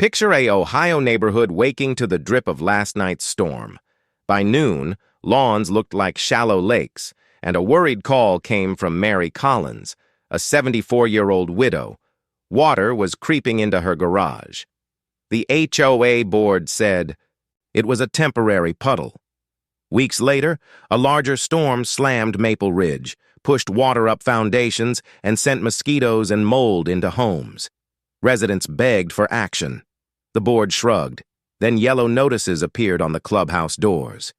Picture a Ohio neighborhood waking to the drip of last night's storm. By noon, lawns looked like shallow lakes, and a worried call came from Mary Collins, a 74-year-old widow. Water was creeping into her garage. The HOA board said it was a temporary puddle. Weeks later, a larger storm slammed Maple Ridge, pushed water up foundations, and sent mosquitoes and mold into homes. Residents begged for action. The board shrugged. Then yellow notices appeared on the clubhouse doors.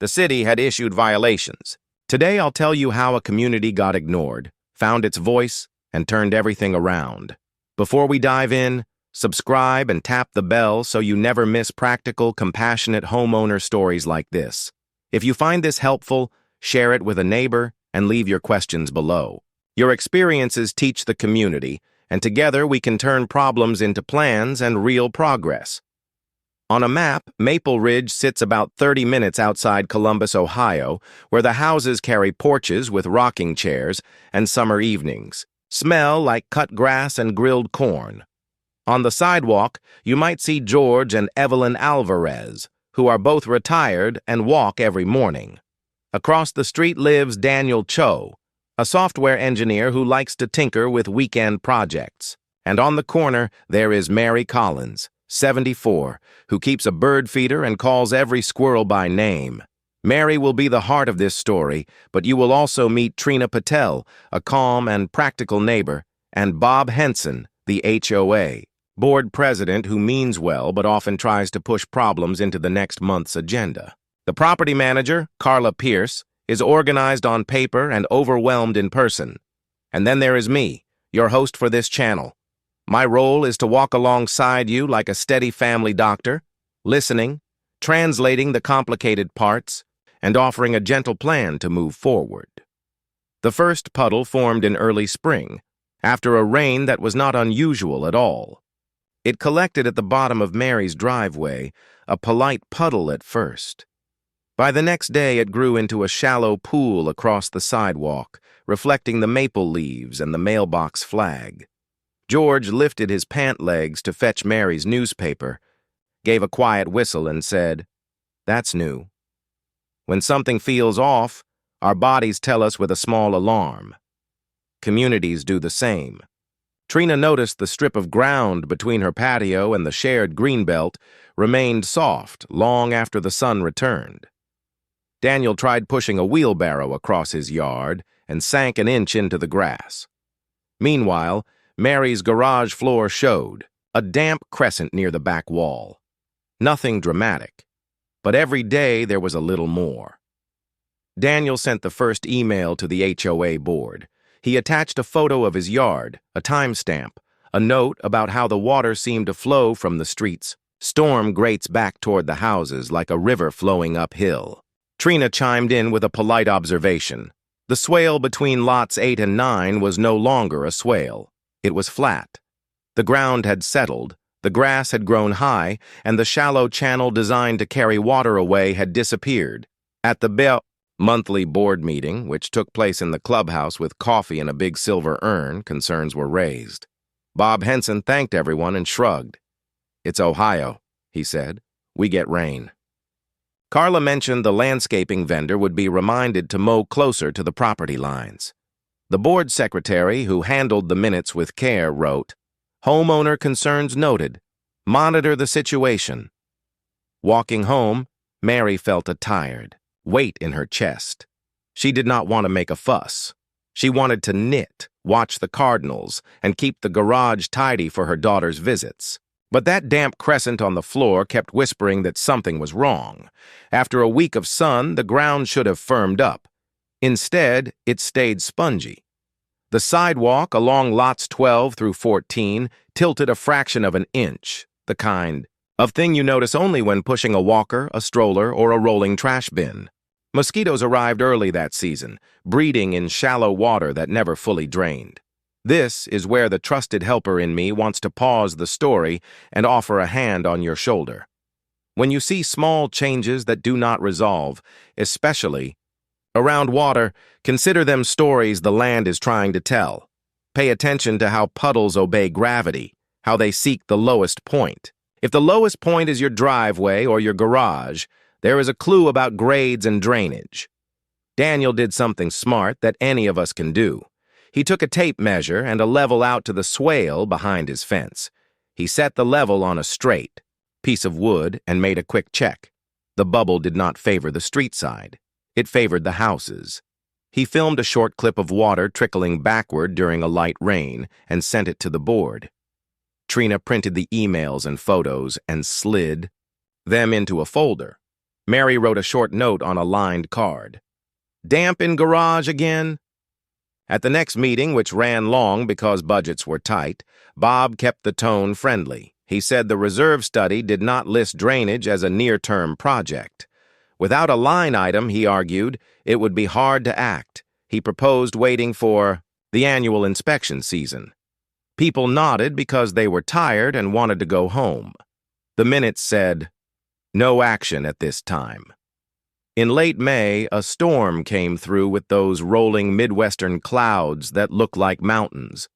The city had issued violations. Today I'll tell you how a community got ignored, found its voice, and turned everything around. Before we dive in, subscribe and tap the bell so you never miss practical, compassionate homeowner stories like this. If you find this helpful, share it with a neighbor and leave your questions below. Your experiences teach the community, and together we can turn problems into plans and real progress. On a map, Maple Ridge sits about 30 minutes outside Columbus, Ohio, where the houses carry porches with rocking chairs and summer evenings smell like cut grass and grilled corn. On the sidewalk, you might see George and Evelyn Alvarez, who are both retired and walk every morning. Across the street lives Daniel Cho, a software engineer who likes to tinker with weekend projects. And on the corner, there is Mary Collins, 74, who keeps a bird feeder and calls every squirrel by name. Mary will be the heart of this story, but you will also meet Trina Patel, a calm and practical neighbor, and Bob Henson, the HOA board president who means well but often tries to push problems into the next month's agenda. The property manager, Carla Pierce, is organized on paper and overwhelmed in person. And then there is me, your host for this channel. My role is to walk alongside you like a steady family doctor, listening, translating the complicated parts, and offering a gentle plan to move forward. The first puddle formed in early spring, after a rain that was not unusual at all. It collected at the bottom of Mary's driveway, a polite puddle at first. By the next day, it grew into a shallow pool across the sidewalk, reflecting the maple leaves and the mailbox flag. George lifted his pant legs to fetch Mary's newspaper, gave a quiet whistle and said, "That's new." When something feels off, our bodies tell us with a small alarm. Communities do the same. Trina noticed the strip of ground between her patio and the shared greenbelt remained soft long after the sun returned. Daniel tried pushing a wheelbarrow across his yard and sank an inch into the grass. Meanwhile, Mary's garage floor showed a damp crescent near the back wall. Nothing dramatic, but every day there was a little more. Daniel sent the first email to the HOA board. He attached a photo of his yard, a timestamp, a note about how the water seemed to flow from the streets. Storm grates back toward the houses like a river flowing uphill. Trina chimed in with a polite observation. The swale between lots 8 and 9 was no longer a swale. It was flat. The ground had settled, the grass had grown high, and the shallow channel designed to carry water away had disappeared. At the monthly board meeting, which took place in the clubhouse with coffee in a big silver urn, concerns were raised. Bob Henson thanked everyone and shrugged. "It's Ohio," he said. "We get rain." Carla mentioned the landscaping vendor would be reminded to mow closer to the property lines. The board secretary, who handled the minutes with care, wrote, "Homeowner concerns noted. Monitor the situation." Walking home, Mary felt a tired weight in her chest. She did not want to make a fuss. She wanted to knit, watch the Cardinals, and keep the garage tidy for her daughter's visits. But that damp crescent on the floor kept whispering that something was wrong. After a week of sun, the ground should have firmed up. Instead, it stayed spongy. The sidewalk along lots 12 through 14 tilted a fraction of an inch, the kind of thing you notice only when pushing a walker, a stroller, or a rolling trash bin. Mosquitoes arrived early that season, breeding in shallow water that never fully drained. This is where the trusted helper in me wants to pause the story and offer a hand on your shoulder. When you see small changes that do not resolve, especially around water, consider them stories the land is trying to tell. Pay attention to how puddles obey gravity. how they seek the lowest point. If the lowest point is your driveway or your garage, there is a clue about grades and drainage. Daniel did something smart that any of us can do. He took a tape measure and a level out to the swale behind his fence. He set the level on a straight piece of wood and made a quick check. The bubble did not favor the street side. It favored the houses. He filmed a short clip of water trickling backward during a light rain and sent it to the board. Trina printed the emails and photos and slid them into a folder. Mary wrote a short note on a lined card. "Damp in garage again?" At the next meeting, which ran long because budgets were tight, Bob kept the tone friendly. He said the reserve study did not list drainage as a near-term project. Without a line item, he argued, it would be hard to act. He proposed waiting for the annual inspection season. People nodded because they were tired and wanted to go home. The minutes said, "No action at this time." In late May, a storm came through with those rolling Midwestern clouds that look like mountains.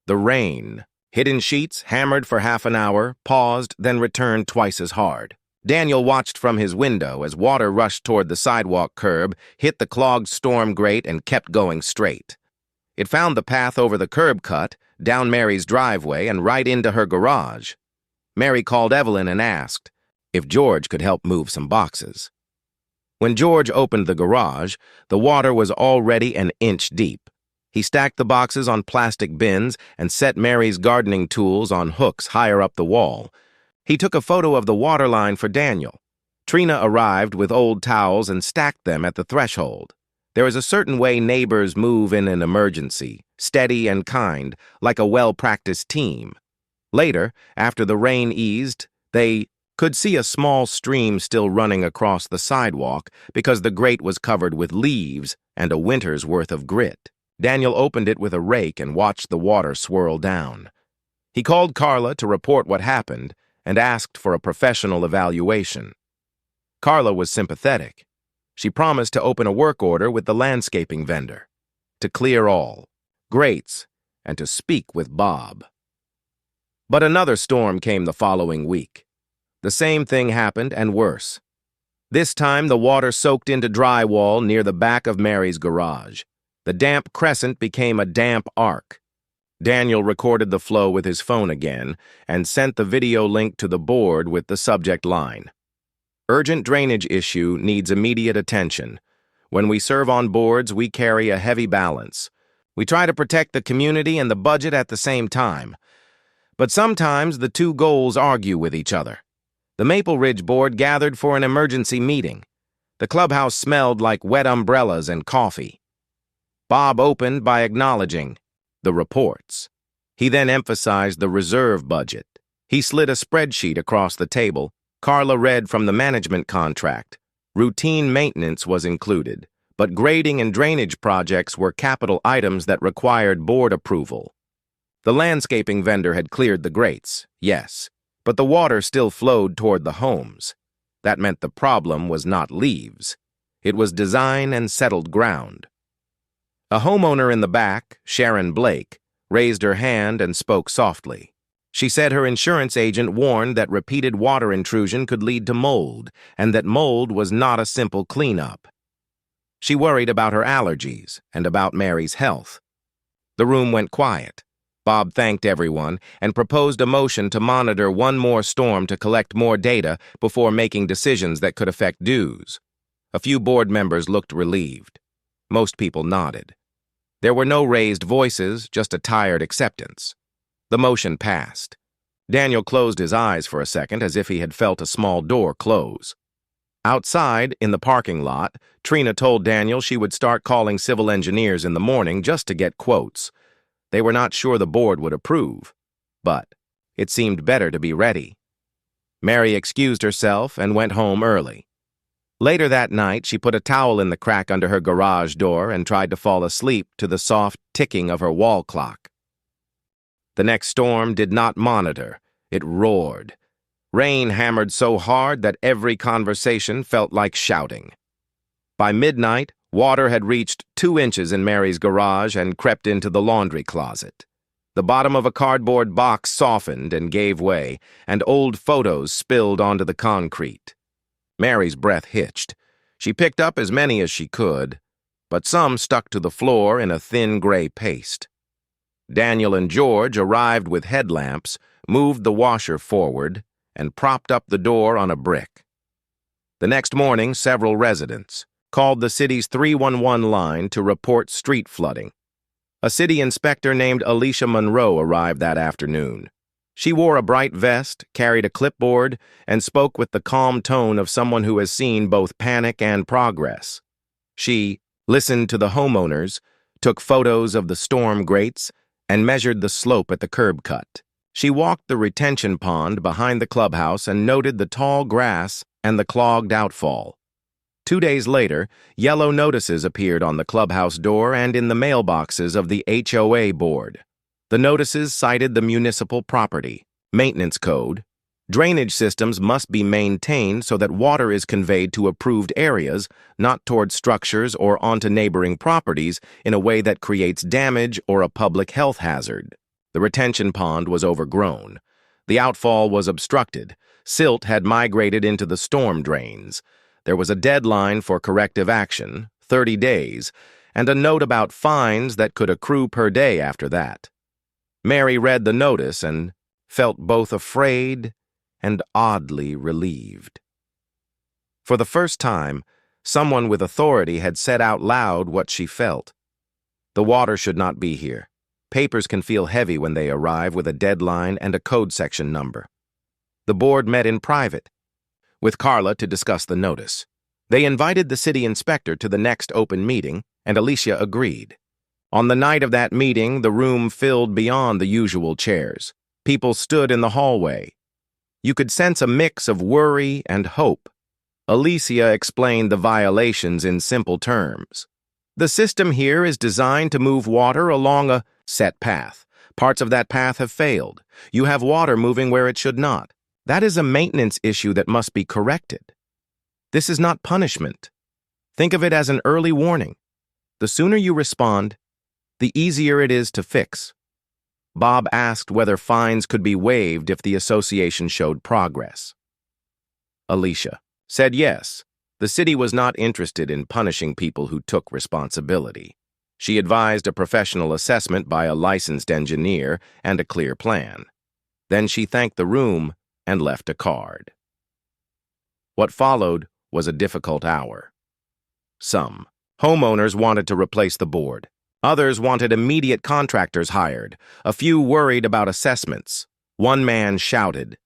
The rain hit in sheets, hammered for half an hour, paused, then returned twice as hard. Daniel watched from his window as water rushed toward the sidewalk curb, hit the clogged storm grate, and kept going straight. It found the path over the curb cut, down Mary's driveway, and right into her garage. Mary called Evelyn and asked if George could help move some boxes. When George opened the garage, the water was already an inch deep. He stacked the boxes on plastic bins and set Mary's gardening tools on hooks higher up the wall. He took a photo of the water line for Daniel. Trina arrived with old towels and stacked them at the threshold. There is a certain way neighbors move in an emergency, steady and kind, like a well-practiced team. Later, after the rain eased, they could see a small stream still running across the sidewalk because the grate was covered with leaves and a winter's worth of grit. Daniel opened it with a rake and watched the water swirl down. He called Carla to report what happened and asked for a professional evaluation. Carla was sympathetic. She promised to open a work order with the landscaping vendor, to clear all grates, and to speak with Bob. But another storm came the following week. The same thing happened, and worse. This time, the water soaked into drywall near the back of Mary's garage. The damp crescent became a damp arc. Daniel recorded the flow with his phone again and sent the video link to the board with the subject line. "Urgent drainage issue needs immediate attention. When we serve on boards, we carry a heavy balance. We try to protect the community and the budget at the same time. But sometimes the two goals argue with each other." The Maple Ridge board gathered for an emergency meeting. The clubhouse smelled like wet umbrellas and coffee. Bob opened by acknowledging the reports. He then emphasized the reserve budget. He slid a spreadsheet across the table. Carla read from the management contract. Routine maintenance was included, but grading and drainage projects were capital items that required board approval. The landscaping vendor had cleared the grates, yes, but the water still flowed toward the homes. That meant the problem was not leaves. It was design and settled ground. A homeowner in the back, Sharon Blake, raised her hand and spoke softly. She said her insurance agent warned that repeated water intrusion could lead to mold, and that mold was not a simple cleanup. She worried about her allergies and about Mary's health. The room went quiet. Bob thanked everyone and proposed a motion to monitor one more storm to collect more data before making decisions that could affect dues. A few board members looked relieved. Most people nodded. There were no raised voices, just a tired acceptance. The motion passed. Daniel closed his eyes for a second as if he had felt a small door close. Outside, in the parking lot, Trina told Daniel she would start calling civil engineers in the morning just to get quotes. They were not sure the board would approve, but it seemed better to be ready. Mary excused herself and went home early. Later that night, she put a towel in the crack under her garage door and tried to fall asleep to the soft ticking of her wall clock. The next storm did not monitor. It roared. Rain hammered so hard that every conversation felt like shouting. By midnight, water had reached 2 inches in Mary's garage and crept into the laundry closet. The bottom of a cardboard box softened and gave way, and old photos spilled onto the concrete. Mary's breath hitched. She picked up as many as she could, but some stuck to the floor in a thin gray paste. Daniel and George arrived with headlamps, moved the washer forward, and propped up the door on a brick. The next morning, several residents called the city's 311 line to report street flooding. A city inspector named Alicia Monroe arrived that afternoon. She wore a bright vest, carried a clipboard, and spoke with the calm tone of someone who has seen both panic and progress. She listened to the homeowners, took photos of the storm grates, and measured the slope at the curb cut. She walked the retention pond behind the clubhouse and noted the tall grass and the clogged outfall. 2 days later, yellow notices appeared on the clubhouse door and in the mailboxes of the HOA board. The notices cited the municipal property, maintenance code. Drainage systems must be maintained so that water is conveyed to approved areas, not toward structures or onto neighboring properties in a way that creates damage or a public health hazard. The retention pond was overgrown. The outfall was obstructed. Silt had migrated into the storm drains. There was a deadline for corrective action, 30 days, and a note about fines that could accrue per day after that. Mary read the notice and felt both afraid and oddly relieved. For the first time, someone with authority had said out loud what she felt. The water should not be here. Papers can feel heavy when they arrive with a deadline and a code section number. The board met in private with Carla to discuss the notice. They invited the city inspector to the next open meeting, and Alicia agreed. On the night of that meeting, the room filled beyond the usual chairs. People stood in the hallway. You could sense a mix of worry and hope. Alicia explained the violations in simple terms. The system here is designed to move water along a set path. Parts of that path have failed. You have water moving where it should not. That is a maintenance issue that must be corrected. This is not punishment. Think of it as an early warning. The sooner you respond, the easier it is to fix. Bob asked whether fines could be waived if the association showed progress. Alicia said yes. The city was not interested in punishing people who took responsibility. She advised a professional assessment by a licensed engineer and a clear plan. Then she thanked the room and left a card. What followed was a difficult hour. Some homeowners wanted to replace the board. Others wanted immediate contractors hired. A few worried about assessments. One man shouted.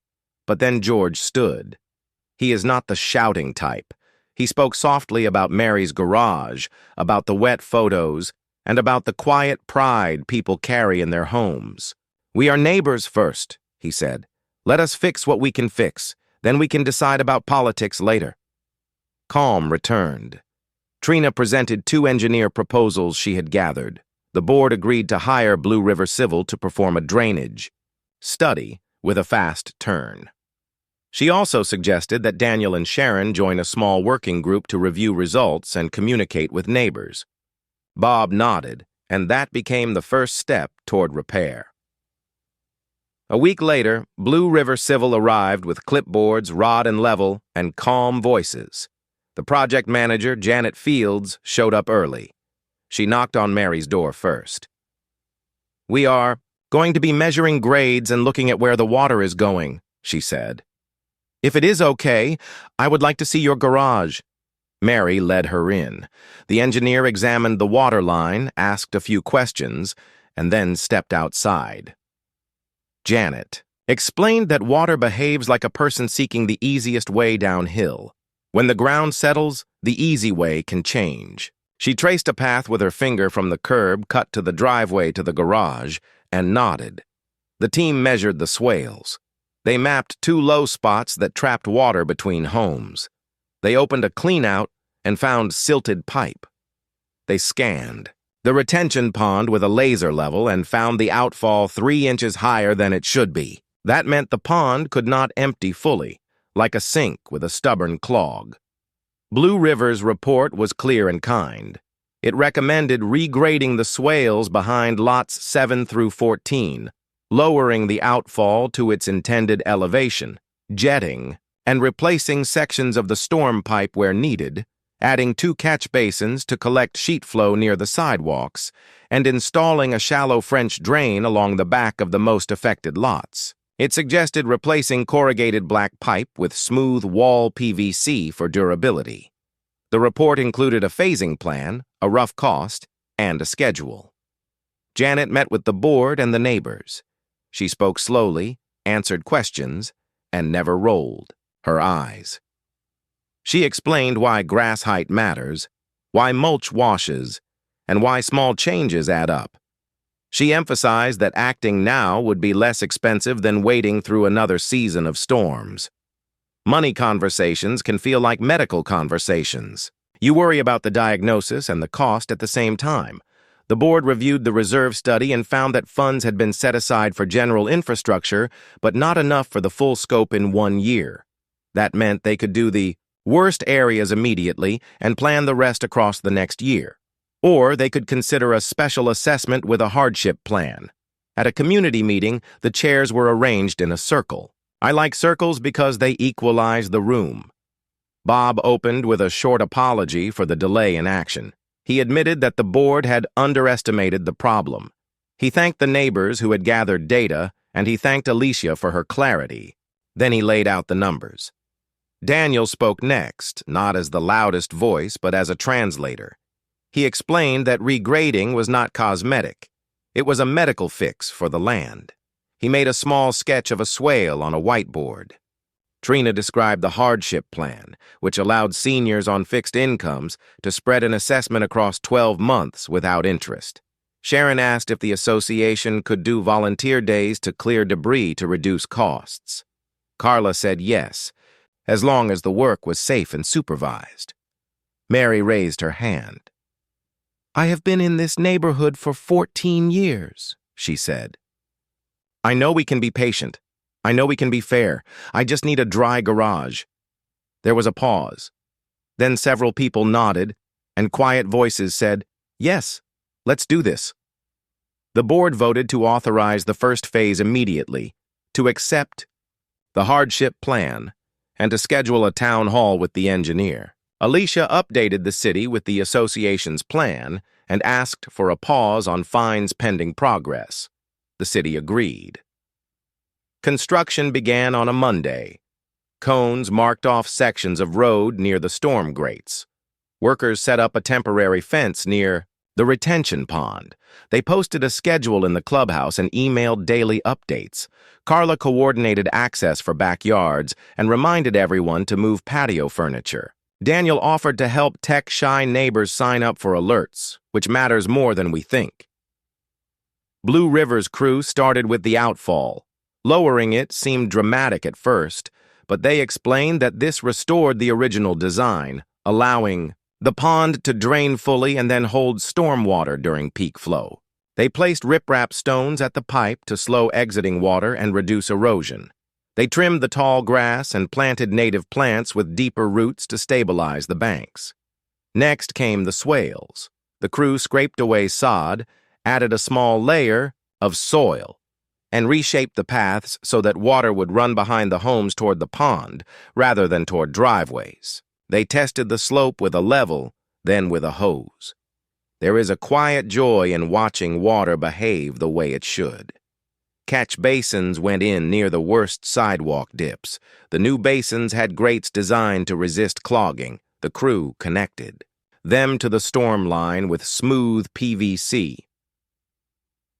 But then George stood. He is not the shouting type. He spoke softly about Mary's garage, about the wet photos, and about the quiet pride people carry in their homes. "We are neighbors first," he said. "Let us fix what we can fix. Then we can decide about politics later." Calm returned. Trina presented 2 engineer proposals she had gathered. The board agreed to hire Blue River Civil to perform a drainage study with a fast turn. She also suggested that Daniel and Sharon join a small working group to review results and communicate with neighbors. Bob nodded, and that became the first step toward repair. A week later, Blue River Civil arrived with clipboards, rod and level, and calm voices. The project manager, Janet Fields, showed up early. She knocked on Mary's door first. "We are going to be measuring grades and looking at where the water is going," she said. "If it is okay, I would like to see your garage." Mary led her in. The engineer examined the water line, asked a few questions, and then stepped outside. Janet explained that water behaves like a person seeking the easiest way downhill. When the ground settles, the easy way can change. She traced a path with her finger from the curb cut to the driveway to the garage and nodded. The team measured the swales. They mapped 2 low spots that trapped water between homes. They opened a cleanout and found silted pipe. They scanned the retention pond with a laser level and found the outfall 3 inches higher than it should be. That meant the pond could not empty fully, like a sink with a stubborn clog. Blue River's report was clear and kind. It recommended regrading the swales behind lots 7 through 14, lowering the outfall to its intended elevation, jetting, and replacing sections of the storm pipe where needed, adding 2 catch basins to collect sheet flow near the sidewalks, and installing a shallow French drain along the back of the most affected lots. It suggested replacing corrugated black pipe with smooth wall PVC for durability. The report included a phasing plan, a rough cost, and a schedule. Janet met with the board and the neighbors. She spoke slowly, answered questions, and never rolled her eyes. She explained why grass height matters, why mulch washes, and why small changes add up. She emphasized that acting now would be less expensive than waiting through another season of storms. Money conversations can feel like medical conversations. You worry about the diagnosis and the cost at the same time. The board reviewed the reserve study and found that funds had been set aside for general infrastructure, but not enough for the full scope in 1 year. That meant they could do the worst areas immediately and plan the rest across the next year. Or they could consider a special assessment with a hardship plan. At a community meeting, the chairs were arranged in a circle. I like circles because they equalize the room. Bob opened with a short apology for the delay in action. He admitted that the board had underestimated the problem. He thanked the neighbors who had gathered data, and he thanked Alicia for her clarity. Then he laid out the numbers. Daniel spoke next, not as the loudest voice, but as a translator. He explained that regrading was not cosmetic. It was a medical fix for the land. He made a small sketch of a swale on a whiteboard. Trina described the hardship plan, which allowed seniors on fixed incomes to spread an assessment across 12 months without interest. Sharon asked if the association could do volunteer days to clear debris to reduce costs. Carla said yes, as long as the work was safe and supervised. Mary raised her hand. "I have been in this neighborhood for 14 years, she said. "I know we can be patient. I know we can be fair. I just need a dry garage." There was a pause. Then several people nodded, and quiet voices said, "Yes, let's do this." The board voted to authorize the first phase immediately, to accept the hardship plan, and to schedule a town hall with the engineer. Alicia updated the city with the association's plan and asked for a pause on fines pending progress. The city agreed. Construction began on a Monday. Cones marked off sections of road near the storm grates. Workers set up a temporary fence near the retention pond. They posted a schedule in the clubhouse and emailed daily updates. Carla coordinated access for backyards and reminded everyone to move patio furniture. Daniel offered to help tech-shy neighbors sign up for alerts, which matters more than we think. Blue River's crew started with the outfall. Lowering it seemed dramatic at first, but they explained that this restored the original design, allowing the pond to drain fully and then hold storm water during peak flow. They placed riprap stones at the pipe to slow exiting water and reduce erosion. They trimmed the tall grass and planted native plants with deeper roots to stabilize the banks. Next came the swales. The crew scraped away sod, added a small layer of soil, and reshaped the paths so that water would run behind the homes toward the pond rather than toward driveways. They tested the slope with a level, then with a hose. There is a quiet joy in watching water behave the way it should. Catch basins went in near the worst sidewalk dips. The new basins had grates designed to resist clogging. The crew connected them to the storm line with smooth PVC.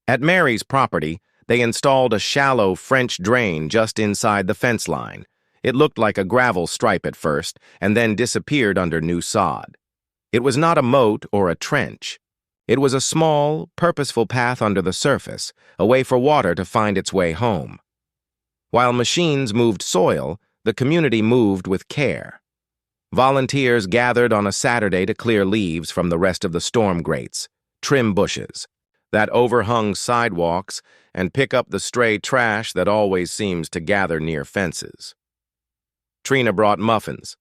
At Mary's property, they installed a shallow French drain just inside the fence line. It looked like a gravel stripe at first, and then disappeared under new sod. It was not a moat or a trench. It was a small, purposeful path under the surface, a way for water to find its way home. While machines moved soil, the community moved with care. Volunteers gathered on a Saturday to clear leaves from the rest of the storm grates, trim bushes that overhung sidewalks, and pick up the stray trash that always seems to gather near fences. Trina brought muffins.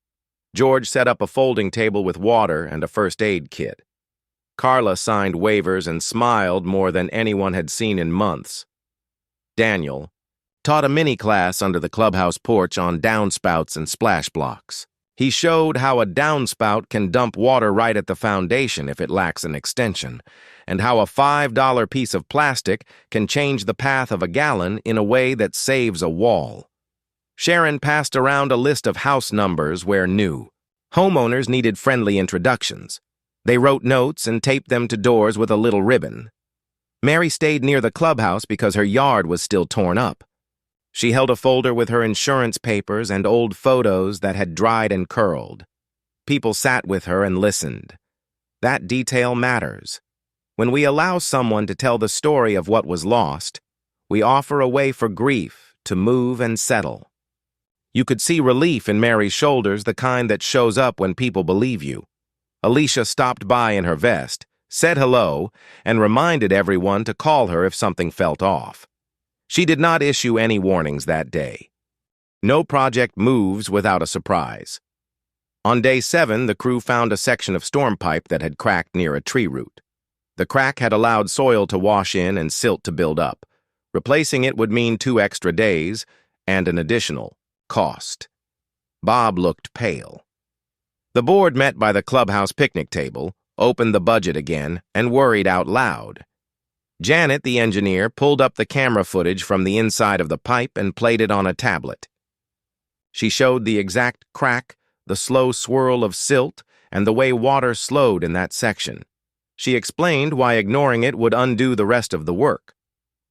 George set up a folding table with water and a first aid kit. Carla signed waivers and smiled more than anyone had seen in months. Daniel taught a mini-class under the clubhouse porch on downspouts and splash blocks. He showed how a downspout can dump water right at the foundation if it lacks an extension, and how a $5 piece of plastic can change the path of a gallon in a way that saves a wall. Sharon passed around a list of house numbers where new homeowners needed friendly introductions. They wrote notes and taped them to doors with a little ribbon. Mary stayed near the clubhouse because her yard was still torn up. She held a folder with her insurance papers and old photos that had dried and curled. People sat with her and listened. That detail matters. When we allow someone to tell the story of what was lost, we offer a way for grief to move and settle. You could see relief in Mary's shoulders, the kind that shows up when people believe you. Alicia stopped by in her vest, said hello, and reminded everyone to call her if something felt off. She did not issue any warnings that day. No project moves without a surprise. On day 7, the crew found a section of storm pipe that had cracked near a tree root. The crack had allowed soil to wash in and silt to build up. Replacing it would mean 2 extra days and an additional cost. Bob looked pale. The board met by the clubhouse picnic table, opened the budget again, and worried out loud. Janet, the engineer, pulled up the camera footage from the inside of the pipe and played it on a tablet. She showed the exact crack, the slow swirl of silt, and the way water slowed in that section. She explained why ignoring it would undo the rest of the work.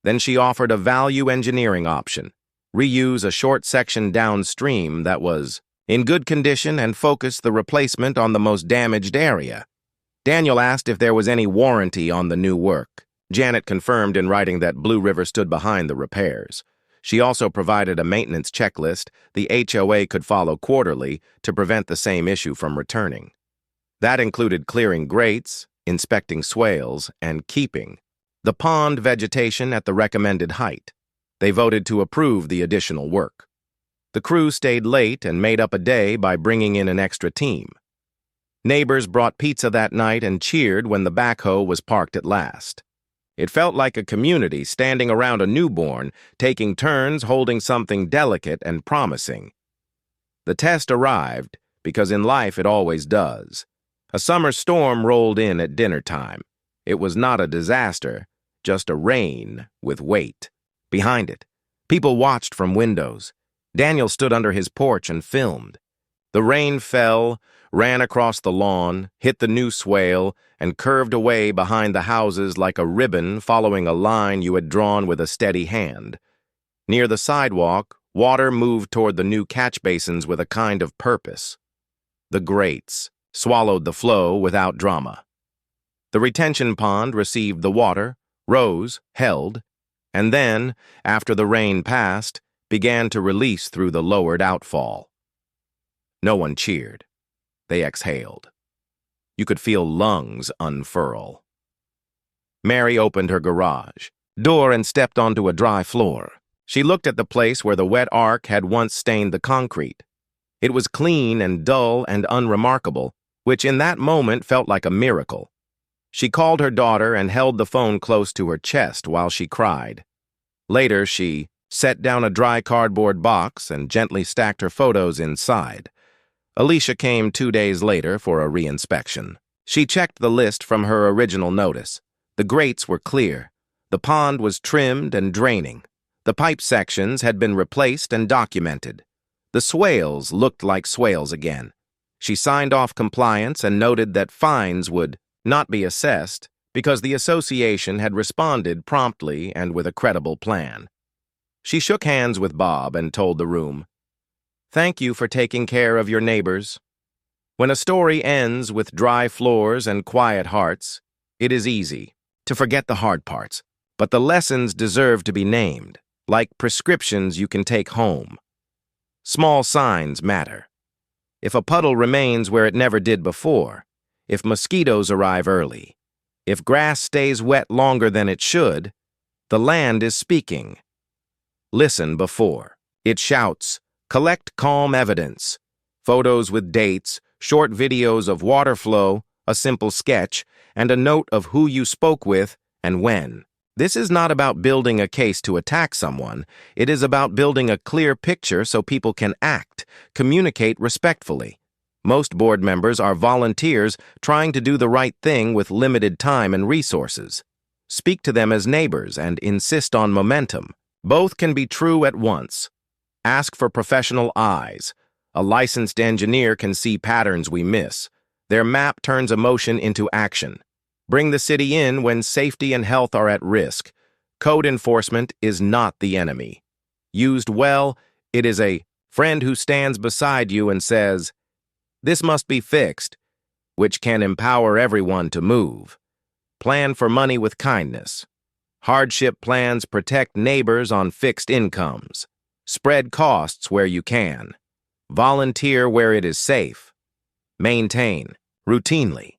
Then she offered a value engineering option: reuse a short section downstream that was in good condition and focus the replacement on the most damaged area. Daniel asked if there was any warranty on the new work. Janet confirmed in writing that Blue River stood behind the repairs. She also provided a maintenance checklist the HOA could follow quarterly to prevent the same issue from returning. That included clearing grates, inspecting swales, and keeping the pond vegetation at the recommended height. They voted to approve the additional work. The crew stayed late and made up a day by bringing in an extra team. Neighbors brought pizza that night and cheered when the backhoe was parked at last. It felt like a community standing around a newborn, taking turns holding something delicate and promising. The test arrived, because in life it always does. A summer storm rolled in at dinner time. It was not a disaster, just a rain with weight. Behind it, people watched from windows. Daniel stood under his porch and filmed. The rain fell, ran across the lawn, hit the new swale, and curved away behind the houses like a ribbon following a line you had drawn with a steady hand. Near the sidewalk, water moved toward the new catch basins with a kind of purpose. The grates swallowed the flow without drama. The retention pond received the water, rose, held, and then, after the rain passed, began to release through the lowered outfall. No one cheered. They exhaled. You could feel lungs unfurl. Mary opened her garage door and stepped onto a dry floor. She looked at the place where the wet arc had once stained the concrete. It was clean and dull and unremarkable, which in that moment felt like a miracle. She called her daughter and held the phone close to her chest while she cried. Later, she set down a dry cardboard box and gently stacked her photos inside. Alicia came 2 days later for a reinspection. She checked the list from her original notice. The grates were clear. The pond was trimmed and draining. The pipe sections had been replaced and documented. The swales looked like swales again. She signed off compliance and noted that fines would not be assessed because the association had responded promptly and with a credible plan. She shook hands with Bob and told the room, "Thank you for taking care of your neighbors." When a story ends with dry floors and quiet hearts, it is easy to forget the hard parts, but the lessons deserve to be named, like prescriptions you can take home. Small signs matter. If a puddle remains where it never did before, if mosquitoes arrive early, if grass stays wet longer than it should, the land is speaking. Listen before. It shouts, collect calm evidence. Photos with dates, short videos of water flow, a simple sketch, and a note of who you spoke with and when. This is not about building a case to attack someone. It is about building a clear picture so people can act, communicate respectfully. Most board members are volunteers trying to do the right thing with limited time and resources. Speak to them as neighbors and insist on momentum. Both can be true at once. Ask for professional eyes. A licensed engineer can see patterns we miss. Their map turns emotion into action. Bring the city in when safety and health are at risk. Code enforcement is not the enemy. Used well, it is a friend who stands beside you and says, "This must be fixed," which can empower everyone to move. Plan for money with kindness. Hardship plans protect neighbors on fixed incomes. Spread costs where you can. Volunteer where it is safe. Maintain, routinely.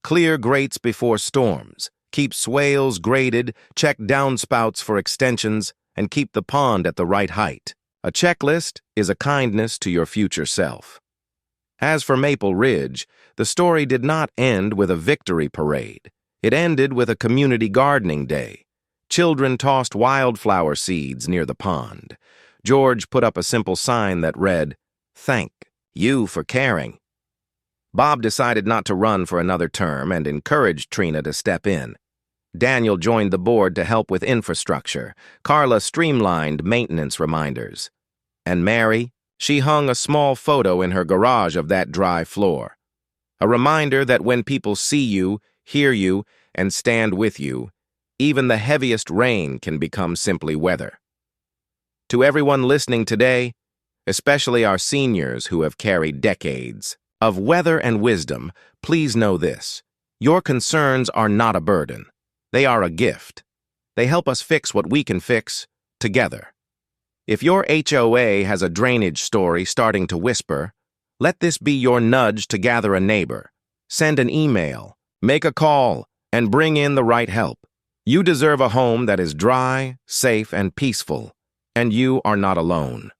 Clear grates before storms. Keep swales graded, check downspouts for extensions, and keep the pond at the right height. A checklist is a kindness to your future self. As for Maple Ridge, the story did not end with a victory parade. It ended with a community gardening day. Children tossed wildflower seeds near the pond. George put up a simple sign that read, "Thank you for caring." Bob decided not to run for another term and encouraged Trina to step in. Daniel joined the board to help with infrastructure. Carla streamlined maintenance reminders. And Mary, she hung a small photo in her garage of that dry floor. A reminder that when people see you, hear you, and stand with you, even the heaviest rain can become simply weather. To everyone listening today, especially our seniors who have carried decades of weather and wisdom, please know this: your concerns are not a burden. They are a gift. They help us fix what we can fix together. If your HOA has a drainage story starting to whisper, let this be your nudge to gather a neighbor. Send an email, make a call, and bring in the right help. You deserve a home that is dry, safe, and peaceful, and you are not alone.